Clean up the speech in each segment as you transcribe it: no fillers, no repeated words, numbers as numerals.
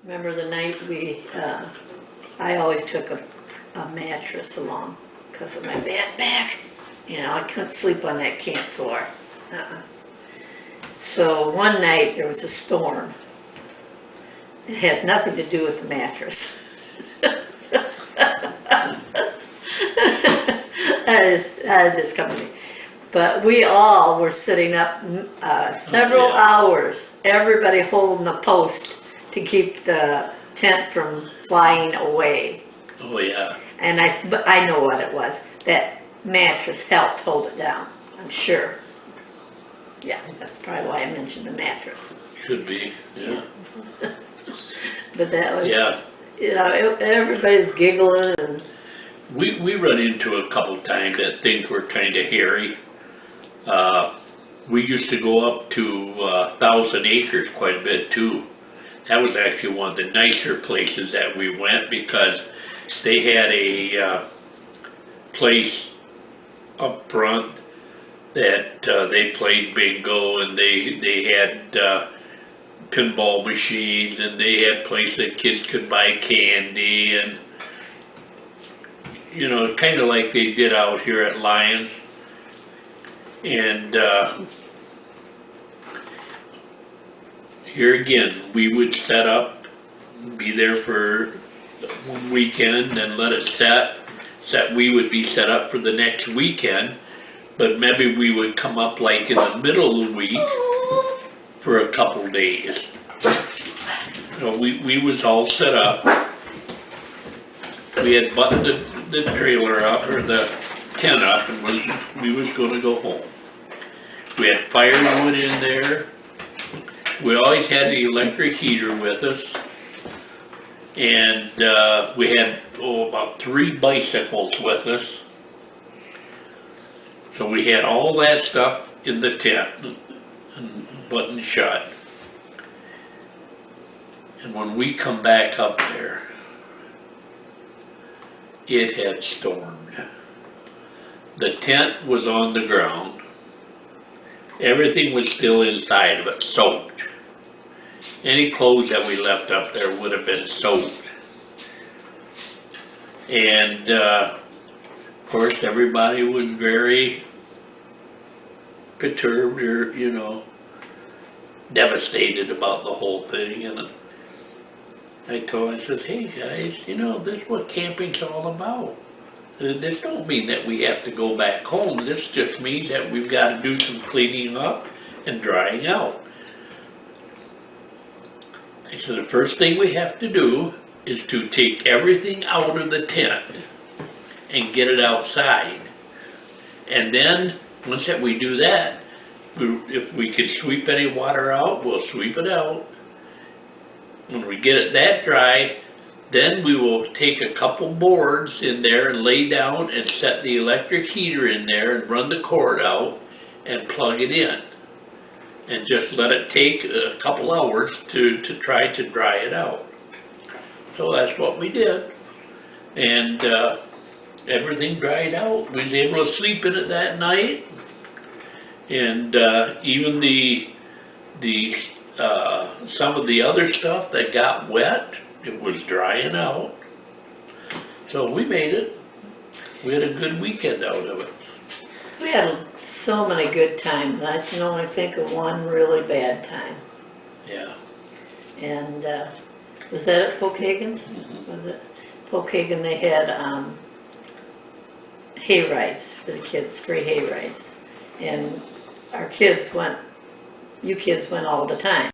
Remember the night I always took a mattress along because of my bad back. You know, I couldn't sleep on that camp floor. So one night there was a storm. It has nothing to do with the mattress. That just come to me. But we all were sitting up several hours, everybody holding a post to keep the tent from flying away. Oh yeah. But I know what it was. That mattress helped hold it down, I'm sure. Yeah, that's probably why I mentioned the mattress. Should be, yeah. But that was, Yeah. you know, everybody's giggling and. We run into a couple times that things were kind of hairy. We used to go up to 1,000 Acres quite a bit too. That was actually one of the nicer places that we went because they had a place up front that they played bingo, and they had pinball machines, and they had places that kids could buy candy, and you know, kind of like they did out here at Lions. And here again, we would set up, be there for one weekend and let it set. We would be set up for the next weekend, but maybe we would come up like in the middle of the week for a couple days. So we was all set up. We had buttoned the trailer up, or the tent up, and we was gonna go home. We had firewood in there. We always had the electric heater with us. And we had about 3 bicycles with us. So we had all that stuff in the tent and buttoned shut. And when we come back up there, it had stormed. The tent was on the ground. Everything was still inside of it, soaked. Any clothes that we left up there would have been soaked. And of course, everybody was very perturbed, or, you know, devastated about the whole thing. And I says, hey guys, you know, this is what camping's all about. This don't mean that we have to go back home. This just means that we've got to do some cleaning up and drying out. I said, the first thing we have to do is to take everything out of the tent and get it outside. And then, once that we do that, if we can sweep any water out, we'll sweep it out. When we get it that dry, then we will take a couple boards in there and lay down and set the electric heater in there and run the cord out and plug it in. And just let it take a couple hours to try to dry it out. So that's what we did. And everything dried out. We was able to sleep in it that night. And even some of the other stuff that got wet, it was drying out. So we made it. We had a good weekend out of it. We had so many good times. I can only think of one really bad time. Yeah. And was that at Pokagon? Was it? Pokagon, they had hay rides for the kids, free hay rides. And our kids went, you kids went all the time.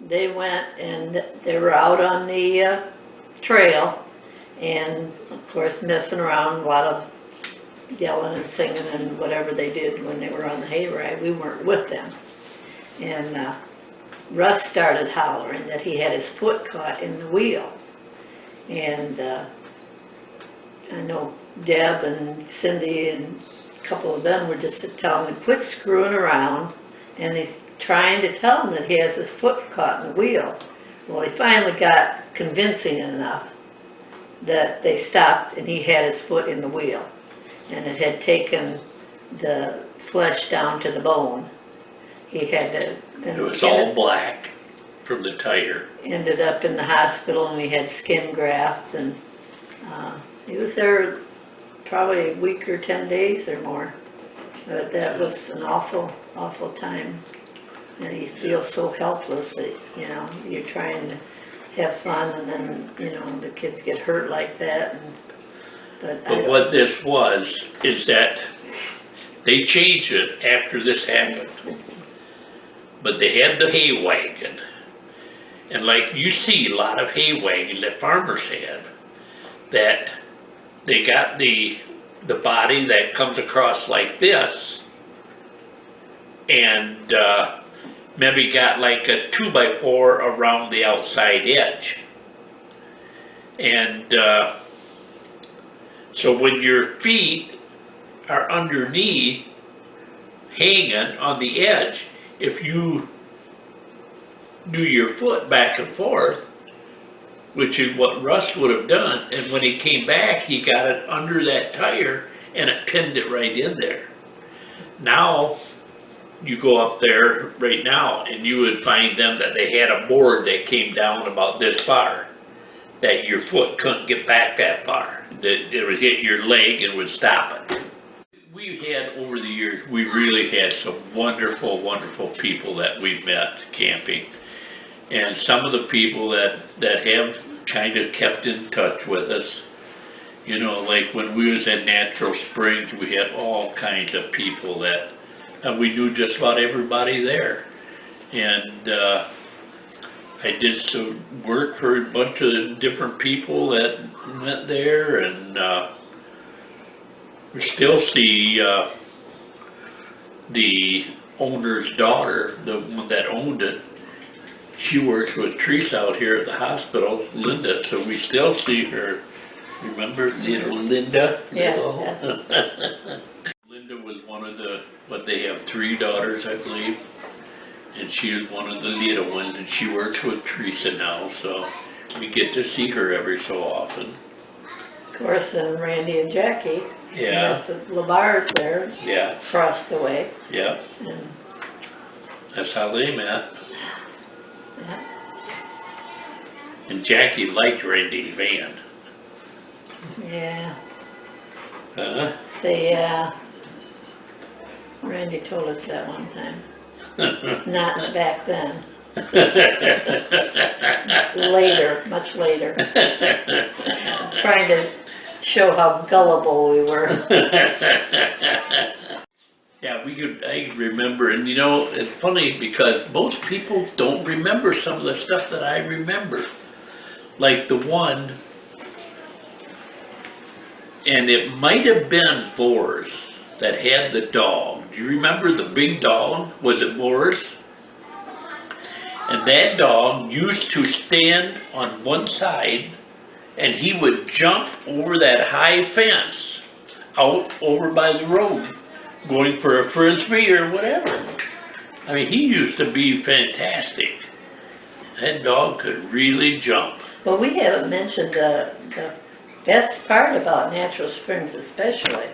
They went and they were out on the trail, and of course messing around, a lot of yelling and singing and whatever they did when they were on the hayride. We weren't with them. And Russ started hollering that he had his foot caught in the wheel. And I know Deb and Cindy and a couple of them were just telling him to quit screwing around, and he's trying to tell him that he has his foot caught in the wheel. Well, he finally got convincing enough that they stopped and he had his foot in the wheel. And it had taken the flesh down to the bone. He had to... It was all black from the tire. ended up in the hospital and we had skin grafts, and he was there probably a week or 10 days or more. But that was an awful, awful time. And you feel so helpless that, you know, you're trying to have fun and then, you know, the kids get hurt like that. But what this was, is that they changed it after this happened. But they had the hay wagon. And like you see a lot of hay wagons that farmers have, that they got the body that comes across like this, and maybe got like a 2x4 around the outside edge. And so when your feet are underneath, hanging on the edge, if you do your foot back and forth, which is what Russ would have done, and when he came back, he got it under that tire and it pinned it right in there. Now, you go up there right now and you would find them that they had a board that came down about this far, that your foot couldn't get back that far, that it would hit your leg and would stop it. We had, over the years, we really had some wonderful, wonderful people that we've met camping. And some of the people that have kind of kept in touch with us, you know, like when we was in Natural Springs, we had all kinds of people that, and we knew just about everybody there. And I did some work for a bunch of different people that went there, and we still see the owner's daughter, the one that owned it. She works with Teresa out here at the hospital, Linda, so we still see her. Remember little Linda? Yeah. Linda was one of the, but they have 3 daughters, I believe. And she was one of the little ones, and she works with Teresa now, so we get to see her every so often. Of course, and Randy and Jackie. Yeah. At the Labar's there. Yeah. Across the way. Yeah. And, that's how they met. yeah. And Jackie liked Randy's van. Yeah. Huh? Yeah. Randy told us that one time. Not back then. Later, much later. Trying to show how gullible we were. Yeah, I remember, and you know, it's funny because most people don't remember some of the stuff that I remember. Like the one, and it might have been Boris that had the dog. Do you remember the big dog? Was it Boris? And that dog used to stand on one side and he would jump over that high fence out over by the road, going for a frisbee or whatever. I mean, he used to be fantastic. That dog could really jump. Well, we haven't mentioned the best part about Natural Springs especially,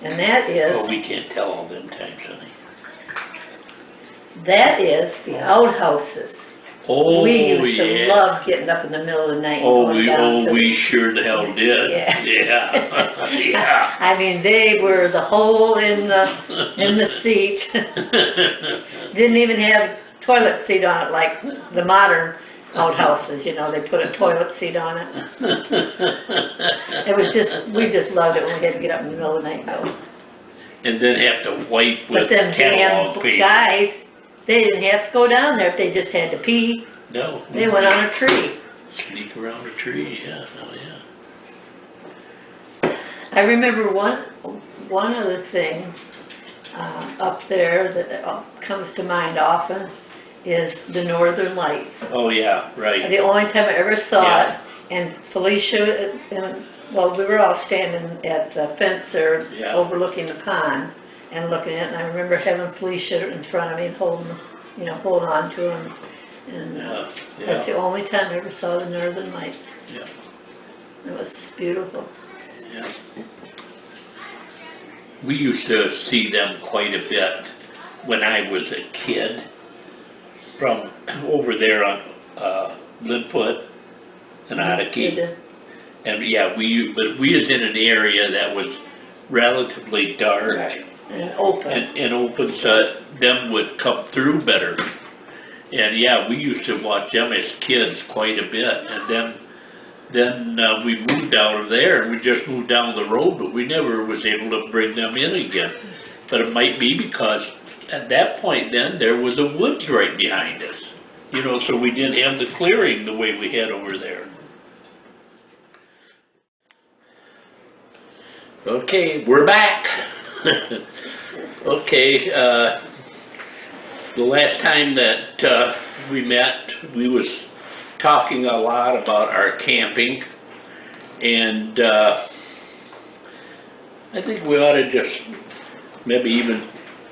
and that is... Oh, we can't tell all them times, honey. That is the outhouses. Oh, we used to yeah. love getting up in the middle of the night and Oh, going down to we sure the hell did. Yeah. Yeah. Yeah. I mean, they were the hole in the seat. Didn't even have toilet seat on it like the modern outhouses, you know, they put a toilet seat on it. It was just, we just loved it when we had to get up in the middle of the night and go. And then have to wipe But with them damn catalog paper. guys, they didn't have to go down there if they just had to pee. No. They went on a tree. Sneak around a tree, yeah, oh yeah. I remember one other thing up there that comes to mind often is the Northern Lights. Oh yeah, right. The only time I ever saw Yeah. it, and Felicia, well, we were all standing at the fence there Yeah. overlooking the pond and looking at it, and I remember having Felicia in front of me and holding on to him. And Yeah, that's yeah, the only time I ever saw the Northern Lights. yeah, It was beautiful. yeah. We used to see them quite a bit when I was a kid. from over there on Linfoot and Oddie. And yeah, but we was in an area that was relatively dark. Right. And open. And open, so them would come through better. And yeah, we used to watch them as kids quite a bit, and then we moved out of there, and we just moved down the road, but we never was able to bring them in again. But it might be because at that point then, there was the woods right behind us. You know, so we didn't have the clearing the way we had over there. Okay, we're back. Okay, the last time that we met, we was talking a lot about our camping, and I think we ought to just maybe even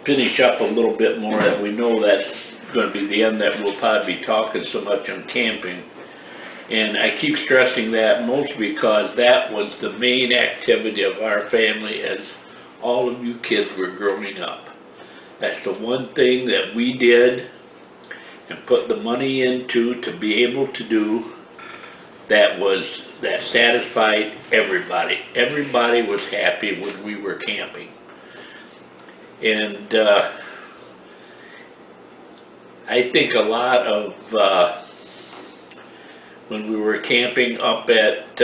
finish up a little bit more, that we know that's going to be the end, that we'll probably be talking so much on camping. And I keep stressing that mostly because that was the main activity of our family as all of you kids were growing up. That's the one thing that we did and put the money into to be able to do that satisfied everybody. Everybody was happy when we were camping. And I think a lot of when we were camping up at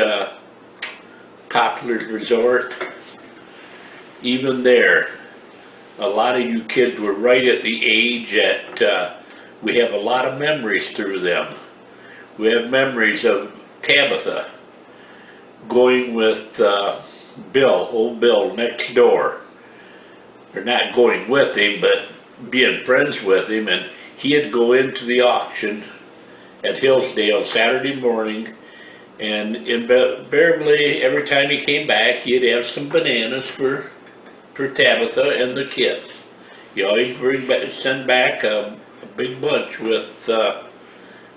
Poplar's Resort, even there, a lot of you kids were right at the age that we have a lot of memories through them. We have memories of Tabitha going with Bill, old Bill next door. Or not going with him, but being friends with him, and he'd go into the auction at Hillsdale Saturday morning, and invariably every time he came back he'd have some bananas for Tabitha and the kids. He always send back a big bunch with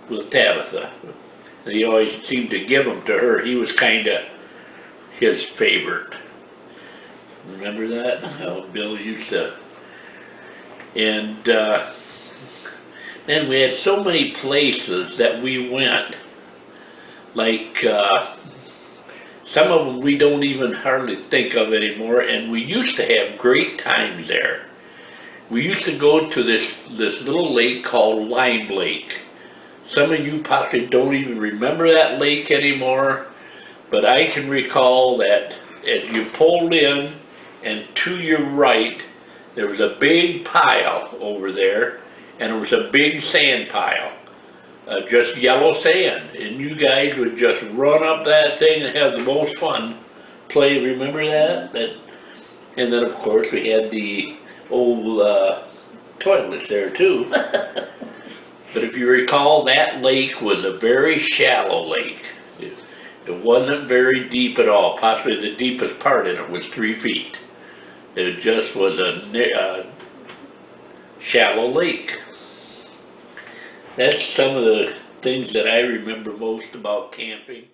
Tabitha. And he always seemed to give them to her. He was kind of his favorite. Remember that? How Bill used to. And then we had so many places that we went, like some of them we don't even hardly think of anymore, and we used to have great times there. We used to go to this little lake called Lime Lake. Some of you possibly don't even remember that lake anymore, but I can recall that as you pulled in and to your right, there was a big pile over there, and it was a big sand pile, just yellow sand, and you guys would just run up that thing and have the most fun play. Remember that? And then of course we had the old toilets there too. But if you recall, that lake was a very shallow lake. It wasn't very deep at all. Possibly the deepest part in it was 3 feet. It just was a shallow lake. That's some of the things that I remember most about camping.